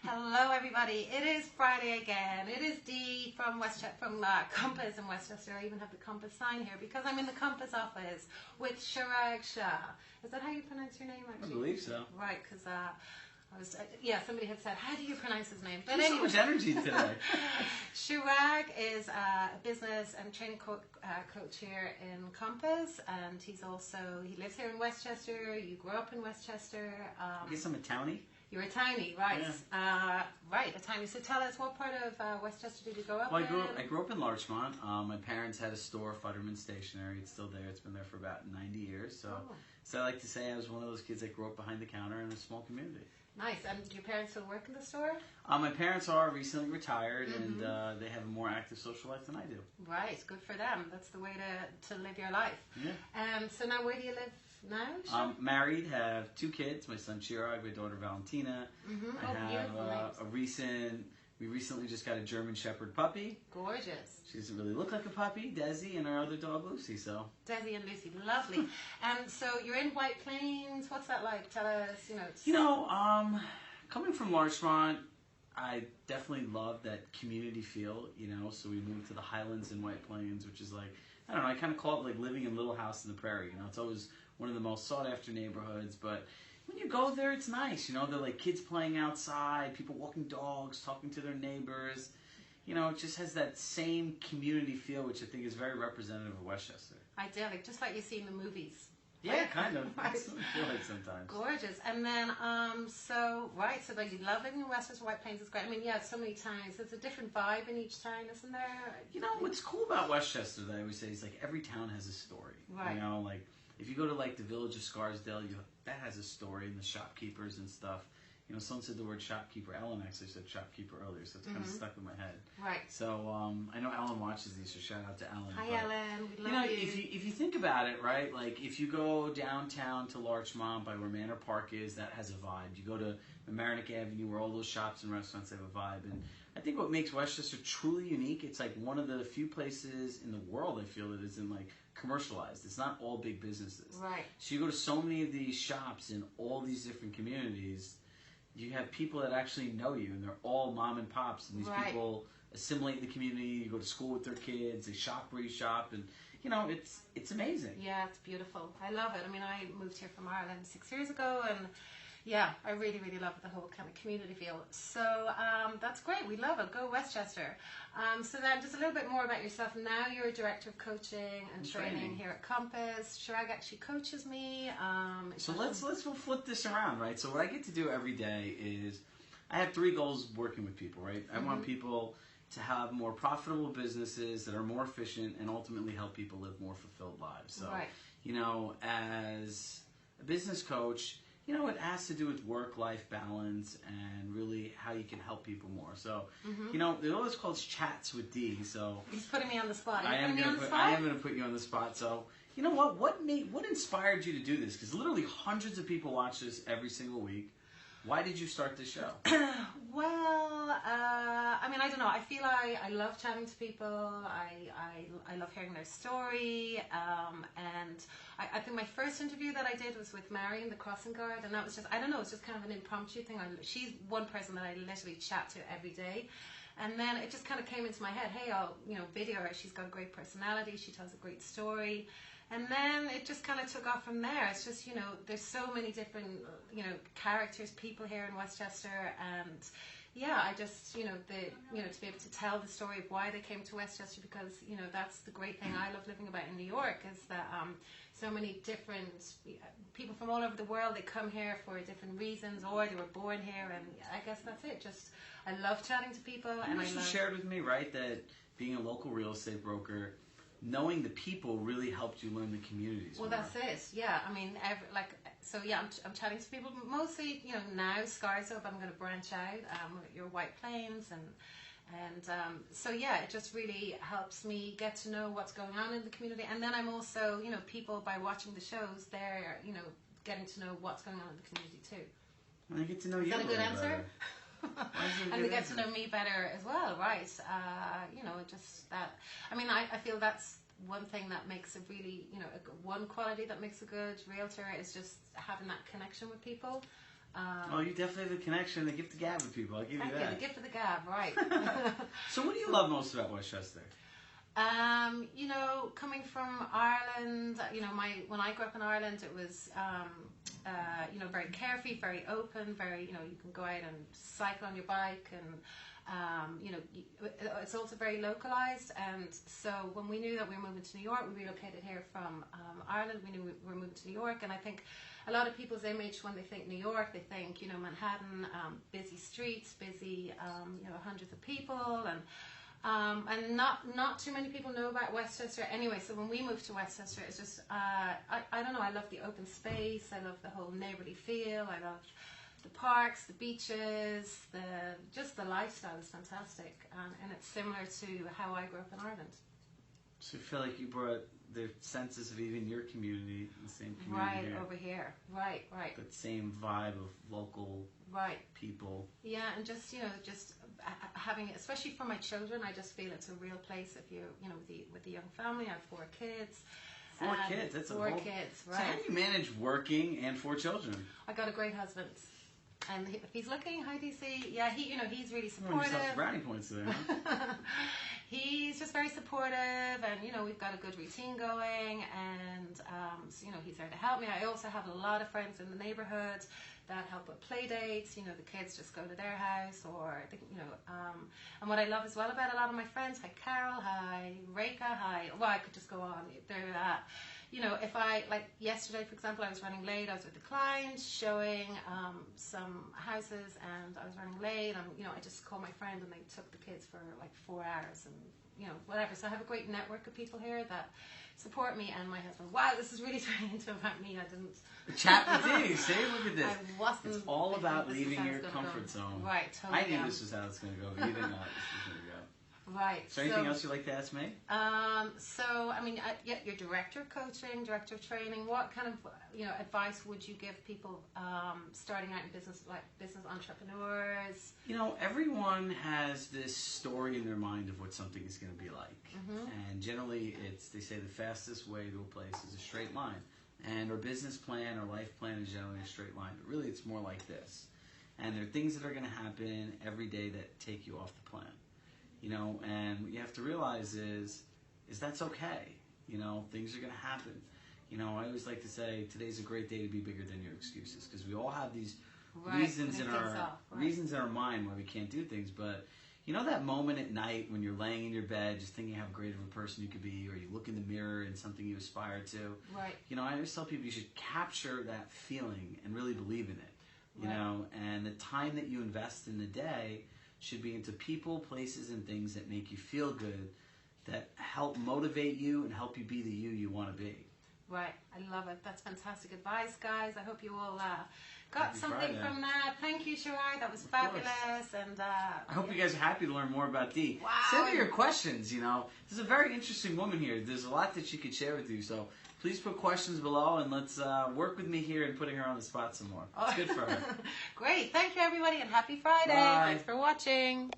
Hello, everybody. It is Friday again. It is Dee from Compass in Westchester. I even have the Compass sign here because I'm in the Compass office with Chirag Shah. Is that how you pronounce your name, actually? I believe so. Right, because somebody had said, how do you pronounce his name? But There's anyway. so much energy today. Chirag is a business and training coach here in Compass, and he lives here in Westchester. You grew up in Westchester. I guess I'm a townie. You're a townie, right? Yeah. Right, a townie. So tell us, what part of Westchester did you grow up in? I grew up in Larchmont. My parents had a store, Futterman Stationery. It's still there. It's been there for about 90 years. So I like to say I was one of those kids that grew up behind the counter in a small community. Nice. And do your parents still work in the store? My parents are recently retired, and they have a more active social life than I do. Right. Good for them. That's the way to live your life. Yeah. So now, where do you live now? I'm married, have 2 kids, my son Chirag, my daughter Valentina. I have we recently just got a German Shepherd puppy. Gorgeous. She doesn't really look like a puppy, Desi, and our other dog Lucy. So Desi and Lucy, lovely. So you're in White Plains. What's that like? Tell us. Coming from Larchmont, I definitely love that community feel. So we moved to the Highlands in White Plains, which is like, I don't know, I kind of call it like living in Little House in the Prairie. It's always one of the most sought after neighborhoods, but when you go there, it's nice. They're like kids playing outside, people walking dogs, talking to their neighbors. It just has that same community feel, which I think is very representative of Westchester. Idyllic, just like you see in the movies. Yeah, kind of. I feel like sometimes. Gorgeous. And then, so you love living in Westchester. White Plains is great. I mean, yeah, so many towns. There's a different vibe in each town, isn't there? What's cool about Westchester that I always say is like every town has a story. Right. Like if you go to like the village of Scarsdale, that has a story, and the shopkeepers and stuff. Someone said the word shopkeeper. Ellen actually said shopkeeper earlier, so it's kind of stuck in my head. Right. So I know Ellen watches these, so shout out to Ellen. Hi, Ellen. We love you. If you think about it, right? Like if you go downtown to Larchmont by where Manor Park is, that has a vibe. You go to Mamaroneck Avenue where all those shops and restaurants have a vibe. And I think what makes Westchester truly unique, it's like one of the few places in the world I feel that isn't like commercialized. It's not all big businesses. Right. So you go to so many of these shops in all these different communities. You have people that actually know you, and they're all mom and pops, and these people assimilate in the community. You go to school with their kids, they shop where you shop, and it's amazing. Yeah, it's beautiful. I love it. I mean, I moved here from Ireland 6 years ago, and yeah, I really, really love the whole kind of community feel. So that's great. We love it. Go Westchester. So then just a little bit more about yourself. Now you're a director of coaching and training here at Compass. Chirag actually coaches me. So let's flip this around, right? So what I get to do every day is I have 3 goals working with people, right? I want people to have more profitable businesses that are more efficient and ultimately help people live more fulfilled lives. So, as a business coach, it has to do with work-life balance and really how you can help people more. So, there's always called Chats with Dee. So he's putting me on the spot. I am going to put you on the spot. So, what inspired you to do this? Because literally hundreds of people watch this every single week. Why did you start this show? Well, I mean, I don't know. I feel I love chatting to people. I love hearing their story. And I think my first interview that I did was with Marion, the crossing guard, and that was just, I don't know, it's just kind of an impromptu thing. She's one person that I literally chat to every day. And then it just kind of came into my head, hey, I'll video her. She's got a great personality. She tells a great story. And then it just kind of took off from there. It's just, there's so many different, characters, people here in Westchester. And yeah, I just, to be able to tell the story of why they came to Westchester, because, that's the great thing I love living about in New York, is that so many different people from all over the world, they come here for different reasons, or they were born here. And I guess that's it. Just, I love chatting to people. You shared with me, right, that being a local real estate broker, knowing the people really helped you learn the communities. Well, that's it. Yeah, I mean, I'm chatting to people mostly. Now Scarsdale, but I'm going to branch out. Your White Plains, and so yeah, it just really helps me get to know what's going on in the community. And then I'm also, people by watching the shows, they're getting to know what's going on in the community too. And I get to know you. Is that a good answer? And they get answer? to know me better as well, right? Just that. I mean, I feel that's one thing that makes a really, one quality that makes a good realtor is just having that connection with people. Oh, you definitely have the connection, the gift of gab with people. I'll give you that. The gift of the gab, right. So what do you love most about Westchester? You know, coming from Ireland, you know, when I grew up in Ireland, it was, you know, very carefree, very open, very, you know, you can go out and cycle on your bike, and, you know, it's also very localized. And so when we knew that we were moving to New York, we relocated here from Ireland, we knew we were moving to New York, and I think a lot of people's image when they think New York, they think, you know, Manhattan, busy streets, busy, you know, hundreds of people, and not too many people know about Westchester anyway. So when we moved to Westchester, it's just, I don't know, I love the open space, I love the whole neighborly feel, I love the parks, the beaches, just the lifestyle is fantastic, and it's similar to how I grew up in Ireland. So you feel like you brought the senses of even your community, the same community right here. Over here, right. That same vibe of local people. Yeah, and just, you know, just having, especially for my children, I just feel it's a real place. If you're, you know, with the young family, I have 4 kids. 4 kids, that's a 4 whole... kids, right. So how do you manage working and 4 children? I got a great husband. And if he's looking, hi DC, yeah, you know, he's really supportive. Yourself brownie points there, huh? He's just very supportive, and you know, we've got a good routine going, and so, you know, he's there to help me. I also have a lot of friends in the neighborhood that help with play dates. You know, the kids just go to their house, or they, you know, and what I love as well about a lot of my friends, hi Carol, hi Reka, hi. Well, I could just go on. They're you know, if I, like yesterday, for example, I was running late. I was with a client showing some houses, and I was running late, and, you know, I just called my friend, and they took the kids for like 4 hours, and, you know, whatever. So I have a great network of people here that support me, and my husband. Wow, this is really turning into about me. I didn't. Chat with Dee. See, look at this. I wasn't. It's all about leaving your comfort zone. Right, totally. I knew this was how it's going to go, but you didn't know how this was going to go. Right. Is there anything else you'd like to ask me? So, I mean, yeah, you're director of coaching, director of training. What kind of, you know, advice would you give people starting out in business, like business entrepreneurs? You know, everyone has this story in their mind of what something is going to be like. Mm-hmm. And generally, they say the fastest way to a place is a straight line. And our business plan, our life plan is generally a straight line. But really, it's more like this. And there are things that are going to happen every day that take you off the plan. You know, and what you have to realize is that's okay. You know, things are going to happen. You know, I always like to say today's a great day to be bigger than your excuses, because we all have these reasons in our mind why we can't do things. But you know that moment at night when you're laying in your bed just thinking how great of a person you could be, or you look in the mirror and something you aspire to. Right. You know, I always tell people you should capture that feeling and really believe in it. You know, and the time that you invest in the day should be into people, places, and things that make you feel good, that help motivate you and help you be the you want to be. Right. I love it. That's fantastic advice, guys. I hope you all got Happy something Friday. From that. Thank you, Chirag. That was fabulous. And I hope you guys are happy to learn more about Dee. Wow. Send me your questions. You know, there's a very interesting woman here. There's a lot that she could share with you. So please put questions below, and let's work with me here in putting her on the spot some more. It's good for her. Great. Thank you, everybody, and happy Friday. Bye. Thanks for watching.